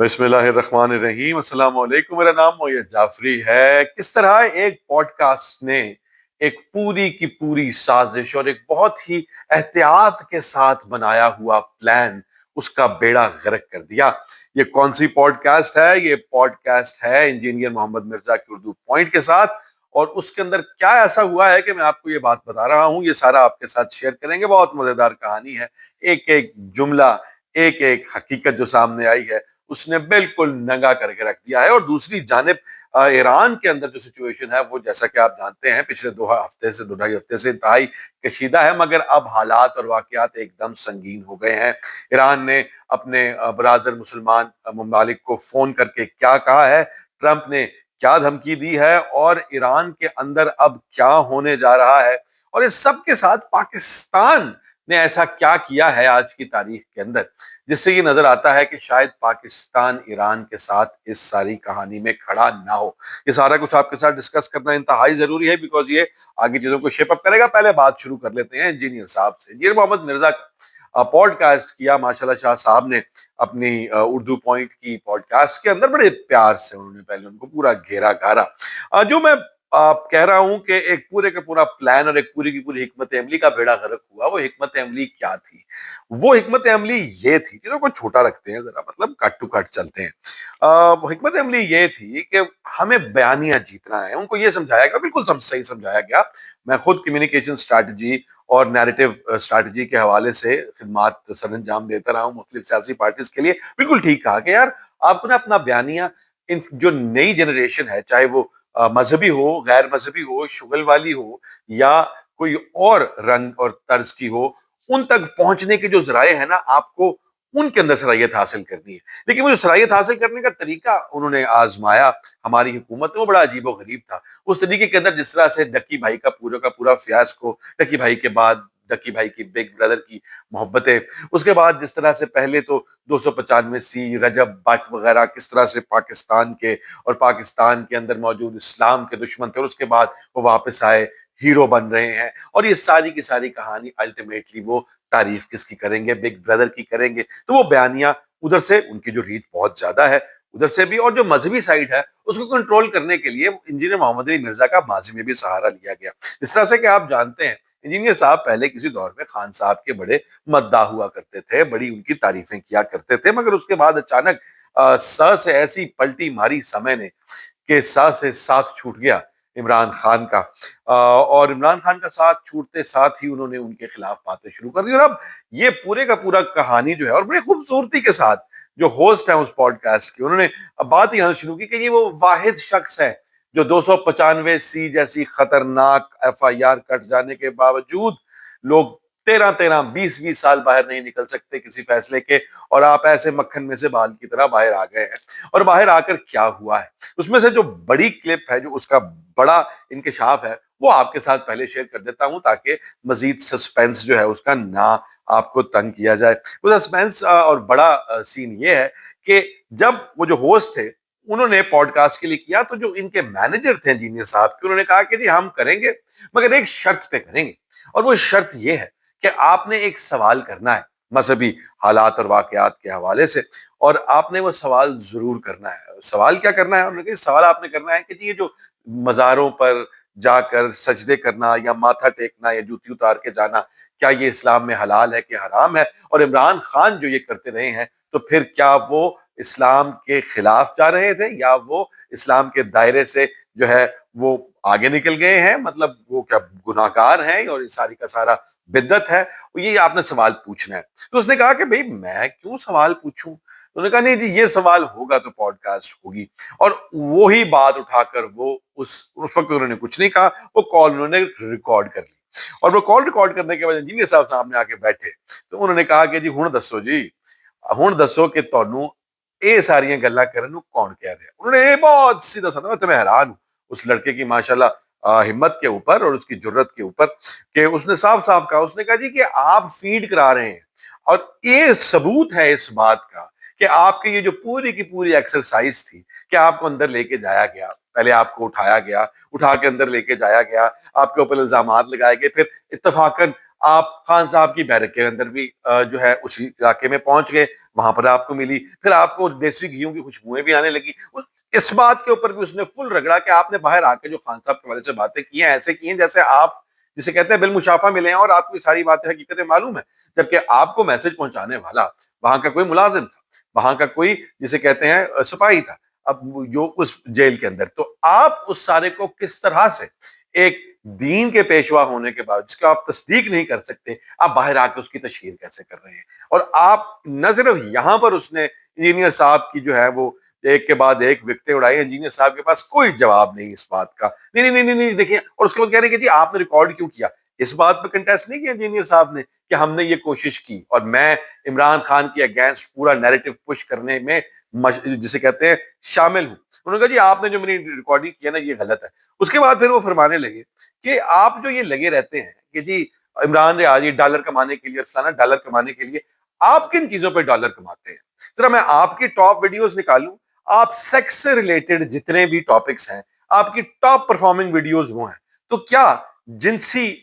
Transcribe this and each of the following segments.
بسم اللہ الرحمن الرحیم، السلام علیکم۔ میرا نام معید جعفری ہے۔ کس طرح ایک پوڈ کاسٹ نے ایک پوری کی پوری سازش اور ایک بہت ہی احتیاط کے ساتھ بنایا ہوا پلان اس کا بیڑا غرق کر دیا۔ یہ کون سی پوڈ کاسٹ ہے؟ یہ پوڈ کاسٹ ہے انجینئر محمد مرزا کے اردو پوائنٹ کے ساتھ، اور اس کے اندر کیا ایسا ہوا ہے کہ میں آپ کو یہ بات بتا رہا ہوں، یہ سارا آپ کے ساتھ شیئر کریں گے۔ بہت مزیدار کہانی ہے، ایک ایک جملہ، ایک ایک حقیقت جو سامنے آئی ہے اس نے بالکل ننگا کر کے رکھ دیا ہے۔ اور دوسری جانب ایران کے اندر جو سچویشن ہے وہ جیسا کہ آپ جانتے ہیں پچھلے 2 ہفتے سے 2 ڈھائی ہفتے سے انتہائی کشیدہ ہے، مگر اب حالات اور واقعات ایک دم سنگین ہو گئے ہیں۔ ایران نے اپنے برادر مسلمان ممالک کو فون کر کے کیا کہا ہے، ٹرمپ نے کیا دھمکی دی ہے، اور ایران کے اندر اب کیا ہونے جا رہا ہے، اور اس سب کے ساتھ پاکستان نے ایسا کیا کیا ہے آج کی تاریخ کے اندر جس سے یہ نظر آتا ہے کہ شاید پاکستان ایران کے ساتھ اس ساری کہانی میں کھڑا نہ ہو۔ یہ سارا کچھ آپ کے ساتھ ڈسکس کرنا انتہائی ضروری ہے، بیکاز یہ آگے چیزوں کو شیپ اپ کرے گا۔ پہلے بات شروع کر لیتے ہیں انجینئر صاحب سے۔ انجینئر محمد مرزا کا پوڈ کاسٹ کیا ماشاءاللہ شاہ صاحب نے اپنی اردو پوائنٹ کی پوڈ کاسٹ کے اندر بڑے پیار سے انہوں نے پہلے ان کو پورا گھیرا گھارا۔ جو میں کہہ رہا ہوں کہ ایک پورے کا پورا پلان اور ایک پوری کی پوری حکمت عملی کا بیڑا غرق ہوا، وہ حکمت عملی کیا تھی؟ وہ حکمت عملی یہ تھی، چیزوں کو چھوٹا رکھتے ہیں ذرا، مطلب کٹ ٹو کٹ چلتے ہیں۔ حکمت عملی یہ تھی کہ ہمیں بیانیہ جیتنا ہے۔ ان کو یہ سمجھایا گیا، بالکل صحیح سمجھایا گیا۔ میں خود کمیونیکیشن اسٹریٹجی اور نیریٹو اسٹریٹجی کے حوالے سے خدمات سر انجام دیتا رہا ہوں مختلف سیاسی پارٹیز کے لیے۔ بالکل ٹھیک کہا کہ یار آپ کو نا اپنا بیانیہ جو نئی جنریشن ہے، چاہے وہ مذہبی ہو، غیر مذہبی ہو، شغل والی ہو، یا کوئی اور رنگ اور طرز کی ہو، ان تک پہنچنے کے جو ذرائع ہیں نا، آپ کو ان کے اندر صلاحیت حاصل کرنی ہے۔ لیکن وہ جو صلاحیت حاصل کرنے کا طریقہ انہوں نے آزمایا ہماری حکومت میں، وہ بڑا عجیب و غریب تھا۔ اس طریقے کے اندر جس طرح سے ڈکی بھائی کا پورا فیاسکو، ڈکی بھائی کے بعد ڈکی بھائی کی بگ بردر کی محبتیں، اس کے بعد جس طرح سے پہلے تو 295 رجب بٹ وغیرہ کس طرح سے پاکستان کے اور پاکستان کے اندر موجود اسلام کے دشمن تھے، اور اس کے بعد وہ واپس آئے، ہیرو بن رہے ہیں، اور یہ ساری کی ساری کہانی الٹیمیٹلی وہ تعریف کس کی کریں گے؟ بگ بردر کی کریں گے۔ تو وہ بیانیہ ادھر سے ان کی جو ریچ بہت زیادہ ہے ادھر سے بھی، اور جو مذہبی سائڈ ہے اس کو کنٹرول کرنے کے لیے انجینئر محمد علی مرزا کا ماضی میں بھی سہارا لیا گیا۔ اس طرح سے کہ آپ جانتے ہیں انجینئر صاحب پہلے کسی دور میں خان صاحب کے بڑے مداح ہوا کرتے تھے، بڑی ان کی تعریفیں کیا کرتے تھے، مگر اس کے بعد اچانک سا سے ایسی پلٹی ماری سمے نے کہ سا سے ساتھ چھوٹ گیا عمران خان کا، اور عمران خان کا ساتھ چھوٹتے ساتھ ہی انہوں نے ان کے خلاف باتیں شروع کر دی۔ اور اب یہ پورے کا پورا کہانی جو ہے، اور بڑی خوبصورتی کے ساتھ جو ہوسٹ ہیں اس پوڈ کاسٹ کے، انہوں نے اب بات یہاں شروع کی کہ یہ وہ واحد شخص ہے جو 295 جیسی خطرناک ایف آئی آر کٹ جانے کے باوجود لوگ 13 20 20 سال باہر نہیں نکل سکتے کسی فیصلے کے، اور آپ ایسے مکھن میں سے بال کی طرح باہر آ گئے ہیں۔ اور باہر آ کر کیا ہوا ہے، اس میں سے جو بڑی کلپ ہے، جو اس کا بڑا انکشاف ہے، وہ آپ کے ساتھ پہلے شیئر کر دیتا ہوں تاکہ مزید سسپینس جو ہے اس کا نہ آپ کو تنگ کیا جائے۔ وہ سسپینس اور بڑا سین یہ ہے کہ جب وہ جو ہوسٹ تھے انہوں نے پوڈ کاسٹ کے لیے کیا، تو جو ان کے مینیجر تھے انجینئر صاحب کے، انہوں نے کہا کہ جی ہم کریں گے، مگر ایک شرط پہ کریں گے، اور وہ شرط یہ ہے کہ آپ نے ایک سوال کرنا ہے مذہبی حالات اور واقعات کے حوالے سے، اور آپ نے وہ سوال ضرور کرنا ہے۔ سوال کیا کرنا ہے؟ انہوں نے کہا سوال آپ نے کرنا ہے کہ یہ جو مزاروں پر جا کر سجدے کرنا یا ماتھا ٹیکنا یا جوتی اتار کے جانا، کیا یہ اسلام میں حلال ہے کہ حرام ہے؟ اور عمران خان جو یہ کرتے رہے ہیں تو پھر کیا وہ اسلام کے خلاف جا رہے تھے، یا وہ اسلام کے دائرے سے جو ہے وہ آگے نکل گئے ہیں؟ مطلب وہ کیا گناہگار ہیں، اور یہ ساری کا سارا بدعت ہے؟ یہ آپ نے سوال پوچھنا ہے۔ تو اس نے کہا کہ بھئی میں کیوں سوال پوچھوں؟ انہوں نے کہا نہیں جی یہ سوال ہوگا تو پوڈ کاسٹ ہوگی، اور وہی بات اٹھا کر وہ اس وقت انہوں نے کچھ نہیں کہا، وہ کال انہوں نے ریکارڈ کر لی، اور وہ کال ریکارڈ کرنے کے بعد انجینئر صاحب سامنے آ کے بیٹھے تو انہوں نے کہا کہ جی ہن دسو کہ تانوں یہ ساری گلاں کرن نوں کون کہہ رہا ہے؟ انہوں نے بہت سیدھا سادہ، میں تو میں حیران ہوں اس لڑکے کی ماشاءاللہ ہمت کے اوپر اور اس کی جرت کے اوپر، کہ اس نے صاف صاف کہا، اس نے کہا جی کہ آپ فیڈ کرا رہے ہیں، اور یہ ثبوت ہے اس بات کا کہ آپ کی یہ جو پوری کی پوری ایکسرسائز تھی کہ آپ کو اندر لے کے جایا گیا، پہلے آپ کو اٹھایا گیا، اٹھا کے اندر لے کے جایا گیا، آپ کے اوپر الزامات لگائے گئے، پھر اتفاقاً آپ خان صاحب کی بیرک کے اندر بھی جو ہے اسی علاقے میں پہنچ گئے, وہاں پر آپ کو ملی, پھر آپ کو دیسی گھیوں کی خوشبوئیں بھی آنے لگی. اس بات کے اوپر بھی اس نے فل رگڑا کہ آپ نے باہر آ کے جو خان صاحب کے والے سے باتیں کی ہیں ایسے کی ہیں جیسے آپ جسے کہتے ہیں بالمشافہ ملے ہیں اور آپ کو ساری باتیں حقیقتیں معلوم ہے, جبکہ آپ کو میسج پہنچانے والا وہاں کا کوئی ملازم تھا, وہاں کا کوئی جسے کہتے ہیں سپاہی تھا, اب جو اس جیل کے اندر. تو آپ اس سارے کو کس طرح سے ایک دین کے پیشوا ہونے کے بعد جس کا آپ تصدیق نہیں کر سکتے, آپ باہر آ کے اس کی تشہیر کیسے کر رہے ہیں؟ اور آپ نہ صرف یہاں پر اس نے انجینئر صاحب کی جو ہے وہ ایک کے بعد ایک وکٹیں اڑائی, انجینئر صاحب کے پاس کوئی جواب نہیں اس بات کا, نہیں نہیں نہیں نہیں دیکھیں, اور اس کے بعد کہہ رہے ہیں کہ جی آپ نے ریکارڈ کیوں کیا؟ اس بات پہ کنٹیسٹ نہیں کیا انجینئر صاحب نے کہ ہم نے یہ کوشش کی اور میں عمران خان کی اگینسٹ پورا نیریٹو پش کرنے میں جسے کہتے ہیں شامل ہوں. انہوں نے کہا جی آپ نے جو میری ریکارڈنگ کی ہے نا یہ غلط ہے. اس کے بعد پھر وہ فرمانے لگے کہ آپ جو یہ لگے رہتے ہیں کہ جی عمران ریاض ڈالر کمانے کے لیے, فلانا ڈالر کمانے کے لیے, آپ کن چیزوں پہ ڈالر کماتے ہیں؟ ذرا میں آپ کی ٹاپ ویڈیوز نکالوں, آپ سیکس سے ریلیٹڈ جتنے بھی ٹاپکس ہیں آپ کی ٹاپ پرفارمنگ ویڈیوز وہ ہیں, تو کیا جنسی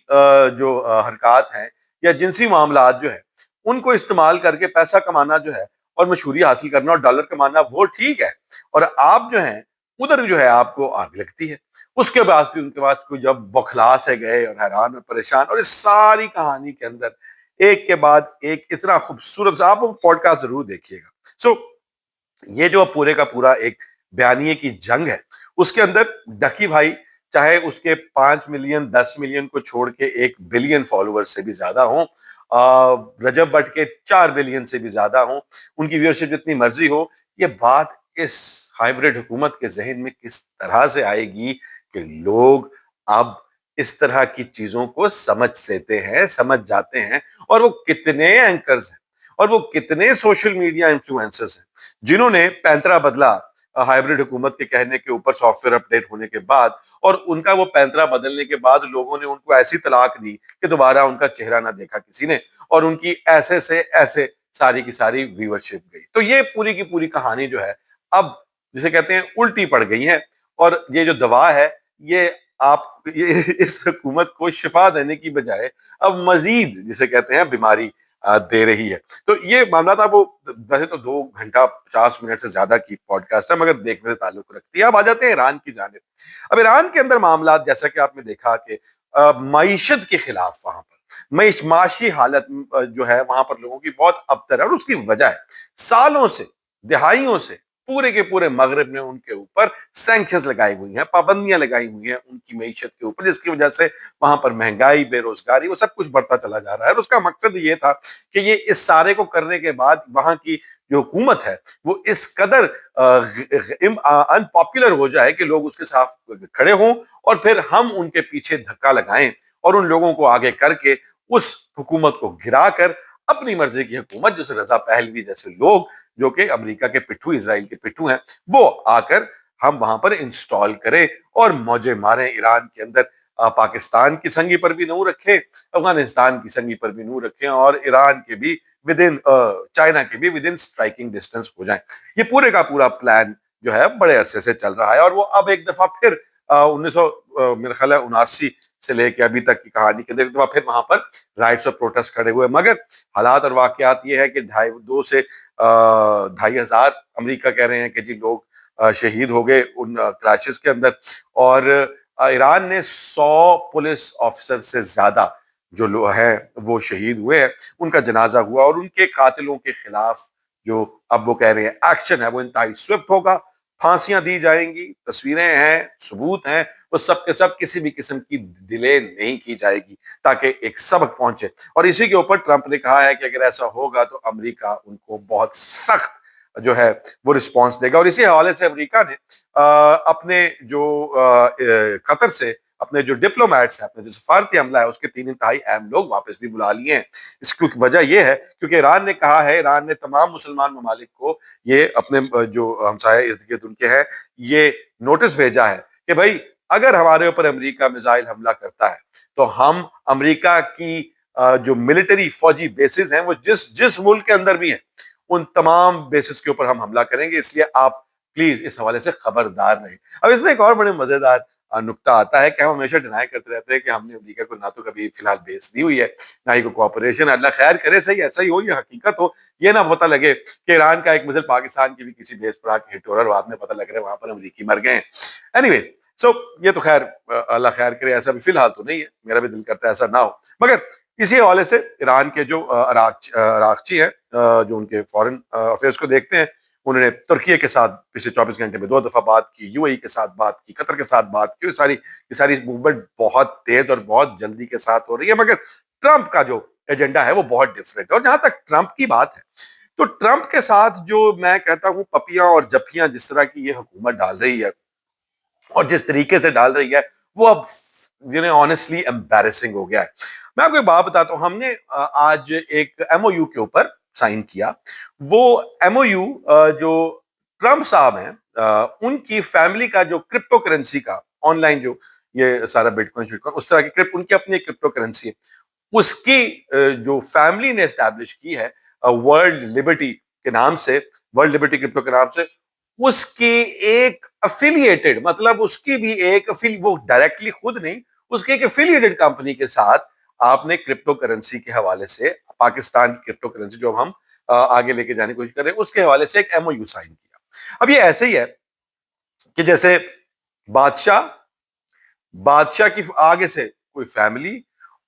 جو حرکات ہیں یا جنسی معاملات جو ہے ان کو استعمال کر کے پیسہ کمانا جو ہے اور مشہوری حاصل کرنا اور ڈالر کمانا وہ ٹھیک ہے, اور آپ جو ہیں ادھر جو ہے آپ کو آگ لگتی ہے؟ اس کے بعد بھی ان کے پاس کوئی جب بوکھلا سے گئے اور حیران اور پریشان, اور اس ساری کہانی کے اندر ایک کے بعد ایک اتنا خوبصورت, آپ وہ پوڈ کاسٹ ضرور دیکھیے گا. یہ جو پورے کا پورا ایک بیانیے کی جنگ ہے اس کے اندر ڈکی بھائی چاہے اس کے 5 ملین 10 ملین کو چھوڑ کے 1 بلین فالوور سے بھی زیادہ ہوں, رجب بٹ کے 4 بلین سے بھی زیادہ ہوں, ان کی ویورشپ جتنی مرضی ہو, یہ بات اس ہائیبرڈ حکومت کے ذہن میں کس طرح سے آئے گی کہ لوگ اب اس طرح کی چیزوں کو سمجھ لیتے ہیں, سمجھ جاتے ہیں, اور وہ کتنے اینکرز ہیں اور وہ کتنے سوشل میڈیا انفلوئنسرز ہیں جنہوں نے پینترا بدلا ہائیبرڈ حکومت کے کہنے کے اوپر سافٹ ویئر اپڈیٹ ہونے کے بعد, اور ان کا وہ پینترا بدلنے کے بعد لوگوں نے ان کو ایسی طلاق دی کہ دوبارہ ان کا چہرہ نہ دیکھا کسی نے, اور ان کی ایسے سے ایسے ساری کی ساری ویورشپ گئی. تو یہ پوری کی پوری کہانی جو ہے اب جسے کہتے ہیں الٹی پڑ گئی ہے, اور یہ جو دوا ہے یہ آپ اس حکومت کو شفا دینے کی بجائے اب مزید جسے کہتے ہیں بیماری دے رہی ہے. تو یہ معاملہ تھا, وہ ویسے تو 2 گھنٹہ 50 منٹ سے زیادہ کی پوڈ کاسٹ ہے مگر دیکھنے سے تعلق رکھتی ہے. اب آ جاتے ہیں ایران کی جانب. اب ایران کے اندر معاملات جیسا کہ آپ نے دیکھا کہ معیشت کے خلاف وہاں پر معاشی حالت جو ہے وہاں پر لوگوں کی بہت ابتر ہے, اور اس کی وجہ ہے سالوں سے دہائیوں سے پورے کے پورے مغرب نے ان کے اوپر سینکشنز لگائی ہوئی ہیں, پابندیاں لگائی ہوئی ہیں ان کی معیشت کے اوپر, جس کی وجہ سے وہاں پر مہنگائی, بے روزگاری, وہ سب کچھ بڑھتا چلا جا رہا ہے. اور اس کا مقصد یہ تھا کہ یہ اس سارے کو کرنے کے بعد وہاں کی جو حکومت ہے وہ اس قدر ان پاپولر ہو جائے کہ لوگ اس کے ساتھ کھڑے ہوں, اور پھر ہم ان کے پیچھے دھکا لگائیں اور ان لوگوں کو آگے کر کے اس حکومت کو گرا کر اپنی مرضی کی حکومت, جیسے رضا پہلوی جیسے لوگ جو کہ امریکہ کے پٹھو, اسرائیل کے پٹھو ہیں, وہ آ کر ہم وہاں پر انسٹال کریں اور موجے ماریں ایران کے اندر, پاکستان کی سنگی پر بھی نو رکھیں, افغانستان کی سنگی پر بھی نو رکھیں, اور ایران کے بھی ودن چائنا کے بھی ودن اسٹرائکنگ ڈسٹینس ہو جائیں. یہ پورے کا پورا پلان جو ہے بڑے عرصے سے چل رہا ہے, اور وہ اب ایک دفعہ پھر 1979 سے لے کے ابھی تک کی کہانی کے اندر پھر وہاں پر رائٹس اور پروٹیسٹ کھڑے ہوئے. مگر حالات اور واقعات یہ ہے کہ 2.5 سے 2.5 ہزار امریکہ کہہ رہے ہیں کہ جی لوگ شہید ہو گئے ان کلاشز کے اندر, اور ایران نے 100 پولیس آفیسر سے زیادہ جو لوگ ہیں وہ شہید ہوئے ہیں, ان کا جنازہ ہوا, اور ان کے قاتلوں کے خلاف جو اب وہ کہہ رہے ہیں ایکشن ہے وہ انتہائی سوئفٹ ہوگا, پھانسیاں دی جائیں گی, تصویریں ہیں, ثبوت ہیں, وہ سب کے سب کسی بھی قسم کی ڈیلے نہیں کی جائے گی تاکہ ایک سبق پہنچے. اور اسی کے اوپر ٹرمپ نے کہا ہے کہ اگر ایسا ہوگا تو امریکہ ان کو بہت سخت جو ہے وہ رسپانس دے گا. اور اسی حوالے سے امریکہ نے اپنے جو قطر سے اپنے جو ڈپلومیٹس ہیں, اپنے جو سفارتی عملہ ہے, اس کے 3 انتہائی اہم لوگ واپس بھی بلا لیے ہیں. اس کی وجہ یہ ہے کیونکہ ایران نے کہا ہے, ایران نے تمام مسلمان ممالک کو یہ اپنے جو ہمسائے ارد گرد ان کے ہیں یہ نوٹس بھیجا ہے کہ بھائی اگر ہمارے اوپر امریکہ میزائل حملہ کرتا ہے تو ہم امریکہ کی جو ملٹری فوجی بیسز ہیں وہ جس ملک کے اندر بھی ہیں ان تمام بیسز کے اوپر ہم حملہ کریں گے, اس لیے آپ پلیز اس حوالے سے خبردار رہیں. اب اس میں ایک اور بڑے مزیدار نقطہ آتا ہے کہ ہم ہمیشہ ڈینائی کرتے رہتے ہیں کہ ہم نے امریکہ کو نہ تو کبھی فی الحال بیس دی ہوئی ہے نہ ہی کوئی کوآپریشن. اللہ خیر کرے صحیح ایسا ہی ہو, یہ حقیقت ہو, یہ نہ پتہ لگے کہ ایران کا ایک مثل پاکستان کی بھی کسی بیس پر آ کے ہٹ ہو رہا ہے اور بعد میں پتہ لگ رہا ہے وہاں پر امریکی مر گئے ہیں. اینی ویز سو یہ تو خیر اللہ خیر کرے, ایسا بھی فی الحال تو نہیں ہے, میرا بھی دل کرتا ہے ایسا نہ ہو. مگر اسی حوالے سے ایران کے جو عراقچی ہیں جو ان کے فارن افیئرس کو دیکھتے ہیں, انہوں نے ترکیے کے ساتھ پچھلے 24 گھنٹے میں 2 دفعہ بات کی, یو اے ای کے ساتھ بات کی, قطر کے ساتھ بات کی. یہ ساری موومنٹ بہت تیز اور بہت جلدی کے ساتھ ہو رہی ہے. مگر ٹرمپ کا جو ایجنڈا ہے وہ بہت ڈفرینٹ ہے. اور جہاں تک ٹرمپ کی بات ہے تو ٹرمپ کے ساتھ جو میں کہتا ہوں پپیاں اور جپیاں جس طرح کی یہ حکومت ڈال رہی ہے اور جس طریقے سے ڈال رہی ہے وہ اب آنیسٹلی امبیرسنگ ہو گیا ہے. میں آپ کو ایک بات بتاتا ہوں, ہم نے آج ایک ایم او یو کے اوپر سائن کیا. وہ ایم او یو جو ٹرمپ صاحب ہیں ان کی فیملی کا جو کرپٹو کرنسی کا آن لائن جو یہ سارا بٹ کوائن اس طرح کی ان کی اپنی کرپٹو کرنسی ہے, اس کی جو فیملی نے اسٹیبلش کی ہے ورلڈ لبرٹی کے نام سے, ورلڈ لبرٹی کرپٹو کے نام سے, اس کی ایک افیلیٹڈ مطلب اس کی بھی ایک وہ ڈائریکٹلی خود نہیں, اس کی ایک افیلیٹڈ کمپنی کے ساتھ آپ نے کرپٹو کرنسی کے حوالے سے پاکستان کی کرپٹو کرنسی جو ہم آگے لے کے جانے کی کوشش کر رہے ہیں اس کے حوالے سے ایک ایم او یو سائن کیا. اب یہ ایسے ہی ہے کہ جیسے بادشاہ کی آگے سے کوئی فیملی,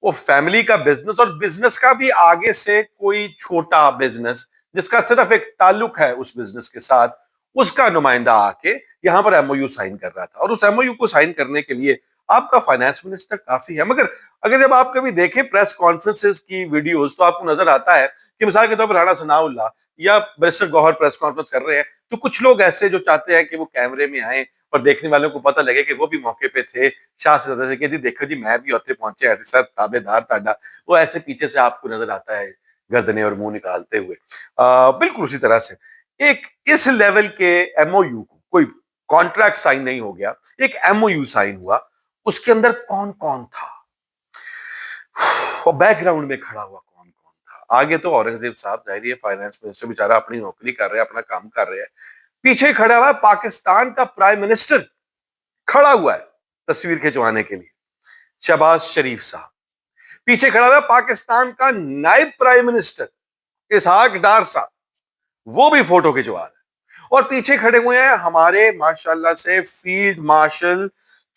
وہ فیملی کا بزنس اور بزنس کا بھی آگے سے کوئی چھوٹا بزنس جس کا صرف ایک تعلق ہے اس بزنس کے ساتھ, اس کا نمائندہ آ کے یہاں پر ایم او یو سائن کر رہا تھا. اور اس ایم او یو کو سائن کرنے کے لیے آپ کا فائنانس منسٹر کافی ہے. مگر اگر جب آپ کبھی دیکھیں پریس کانفرنسز کی ویڈیوز تو آپ کو نظر آتا ہے کہ مثال کے طور پر رانا ثناء اللہ یا بیرسٹر گوہر پریس کانفرنس کر رہے ہیں تو کچھ لوگ ایسے جو چاہتے ہیں کہ وہ کیمرے میں آئیں اور دیکھنے والوں کو پتہ لگے کہ وہ بھی موقع پہ تھے, شاہ سے سے کہ جی دیکھو جی میں بھی ہوتے پہنچے ایسے سر تابے دار تاڈا, وہ ایسے پیچھے سے آپ کو نظر آتا ہے گردنے اور منہ نکالتے ہوئے. بالکل اسی طرح سے ایک اس لیول کے ایم او یو کو کوئی کانٹریکٹ سائن نہیں ہو گیا, ایک ایم او یو سائن ہوا. اس کے اندر کون کون تھا اور بیک گراؤنڈ میں کھڑا ہوا کون کون تھا. آگے تو اورنگزیب صاحب ظاہر ہے فائنانس منسٹر بیچارہ اپنی نوکری کر رہے ہیں, اپنا کام کر رہے ہیں. پیچھے کھڑا ہوا ہے پاکستان کا پرائم منسٹر, کھڑا ہوا ہے تصویر کھنچوانے کے لیے, شہباز شریف صاحب. پیچھے کھڑا ہوا ہے پاکستان کا نائب پرائم منسٹر اسحاق ڈار صاحب, وہ بھی فوٹو کھنچوا رہے ہیں. اور پیچھے کھڑے ہوئے ہیں ہمارے ماشاءاللہ سے field marshal,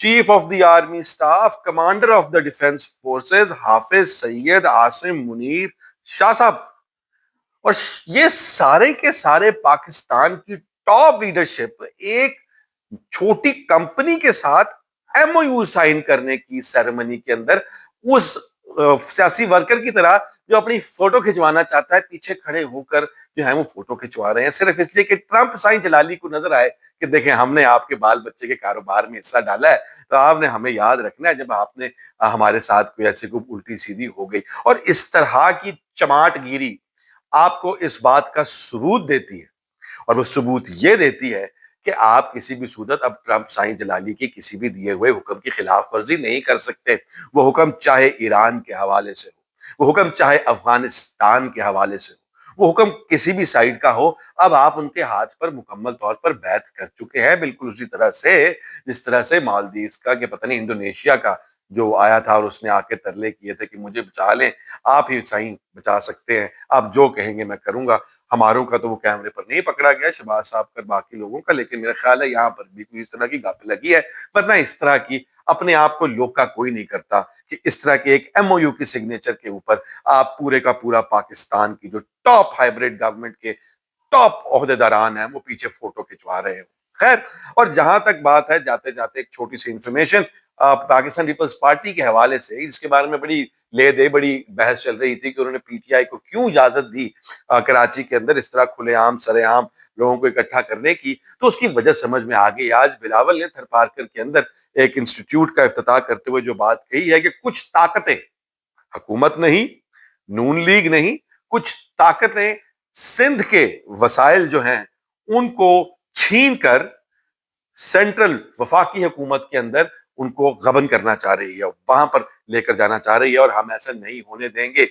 chief of the army staff, commander of the defence forces حافظ سید عاصم منیر شاہ صاحب. اور یہ سارے کے سارے پاکستان کی ٹاپ لیڈرشپ ایک چھوٹی کمپنی کے ساتھ ایم او یو سائن کرنے کی سیریمنی کے اندر اس سیاسی ورکر کی طرح جو اپنی فوٹو کھنچوانا چاہتا ہے پیچھے کھڑے ہو کر جو ہے وہ فوٹو کھنچوا رہے ہیں, صرف اس لیے کہ ٹرمپ سائن جلالی کو نظر آئے کہ دیکھیں ہم نے آپ کے بال بچے کے کاروبار میں حصہ ڈالا ہے تو آپ نے ہمیں یاد رکھنا ہے جب آپ نے ہمارے ساتھ کوئی ایسی کوئی الٹی سیدھی ہو گئی. اور اس طرح کی چماٹ گیری آپ کو اس بات کا ثبوت دیتی ہے, اور وہ ثبوت یہ دیتی ہے کہ آپ کسی بھی صورت اب ٹرمپ سائن جلالی کی کسی بھی دیے ہوئے حکم کی خلاف ورزی نہیں کر سکتے. وہ حکم چاہے ایران کے حوالے سے ہو, وہ حکم چاہے افغانستان کے حوالے سے ہو, وہ حکم کسی بھی سائیڈ کا ہو, اب آپ ان کے ہاتھ پر مکمل طور پر بیعت کر چکے ہیں. بالکل اسی طرح سے جس طرح سے مالدیوز کا کہ پتہ نہیں انڈونیشیا کا جو آیا تھا اور اس نے آ کے ترلے کیے تھے کہ مجھے بچا لیں, آپ ہی سائن بچا سکتے ہیں, آپ جو کہیں گے میں کروں گا. ہماروں کا تو وہ کیمرے پر نہیں پکڑا گیا, شہباز صاحب کا باقی لوگوں کا, لیکن میرا خیال ہے یہاں پر بھی کوئی اس طرح کی گپ لگی ہے. ورنہ اس طرح کی اپنے آپ کو لوکا کوئی نہیں کرتا کہ اس طرح کے ایک ایم او یو کی سگنیچر کے اوپر آپ پورے کا پورا پاکستان کی جو ٹاپ ہائیبریڈ گورنمنٹ کے ٹاپ عہدیداران ہیں وہ پیچھے فوٹو کھنچوا رہے ہیں. خیر, اور جہاں تک بات ہے جاتے جاتے ایک چھوٹی سی انفارمیشن پاکستان پیپلز پارٹی کے حوالے سے, اس کے بارے میں بڑی لے دے بڑی بحث چل رہی تھی کہ انہوں نے پی ٹی آئی کو کیوں اجازت دی کراچی کے اندر اس طرح کھلے عام سرے عام لوگوں کو اکٹھا کرنے کی. تو اس کی وجہ سمجھ میں آ گئی. آج بلاول نے تھر پارکر کے اندر ایک انسٹیٹیوٹ کا افتتاح کرتے ہوئے جو بات کہی ہے کہ کچھ طاقتیں, حکومت نہیں, نون لیگ نہیں, کچھ طاقتیں سندھ کے وسائل جو ہیں ان کو چھین کر سینٹرل وفاقی حکومت کے اندر ان کو غبن کرنا چاہ رہی ہے, وہاں پر لے کر جانا چاہ رہی ہے, اور ہم ایسا نہیں ہونے دیں گے.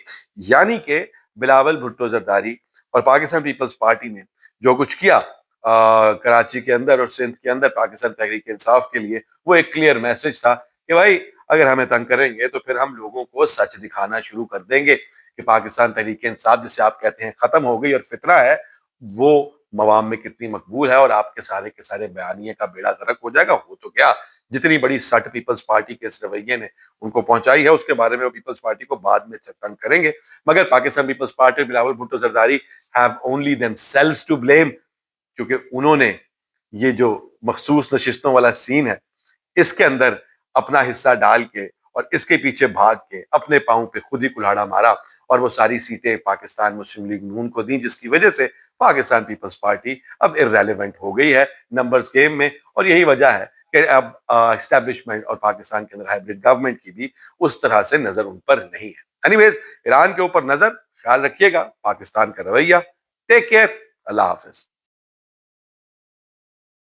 یعنی کہ بلاول بھٹو زرداری اور پاکستان پیپلز پارٹی نے جو کچھ کیا کراچی کے اندر اور سندھ کے اندر پاکستان تحریک انصاف کے لیے وہ ایک کلیئر میسج تھا کہ بھائی اگر ہمیں تنگ کریں گے تو پھر ہم لوگوں کو سچ دکھانا شروع کر دیں گے کہ پاکستان تحریک انصاف جسے آپ کہتے ہیں ختم ہو گئی اور فتنہ ہے، وہ موام میں کتنی مقبول ہے، اور آپ کے سارے بیانیے کا بیڑا غرق ہو جائے گا۔ ہو تو کیا، جتنی بڑی سٹ پیپلز پارٹی کے اس رویے نے ان کو پہنچائی ہے اس کے بارے میں وہ پیپلز پارٹی کو بعد میں تنگ کریں گے، مگر Pakistan Peoples Party Bilawal Bhutto Zardari have only themselves to blame، کیونکہ انہوں نے یہ جو مخصوص نشستوں والا سین ہے اس کے اندر اپنا حصہ ڈال کے اور اس کے پیچھے بھاگ کے اپنے پاؤں پہ خود ہی کلہاڑا مارا اور وہ ساری سیٹیں پاکستان مسلم لیگ نون کو دیں، جس کی وجہ سے پاکستان پیپلز پارٹی اب ارریلیونٹ ہو گئی ہے نمبرز گیم میں، اور یہی وجہ ہے کہ اب اسٹیبلشمنٹ اور پاکستان کے اندر ہائیبرڈ گورنمنٹ کی بھی اس طرح سے نظر ان پر نہیں ہے۔ اینی ویز، ایران کے اوپر نظر، خیال رکھیے گا پاکستان کا رویہ۔ ٹیک کیئر، اللہ حافظ۔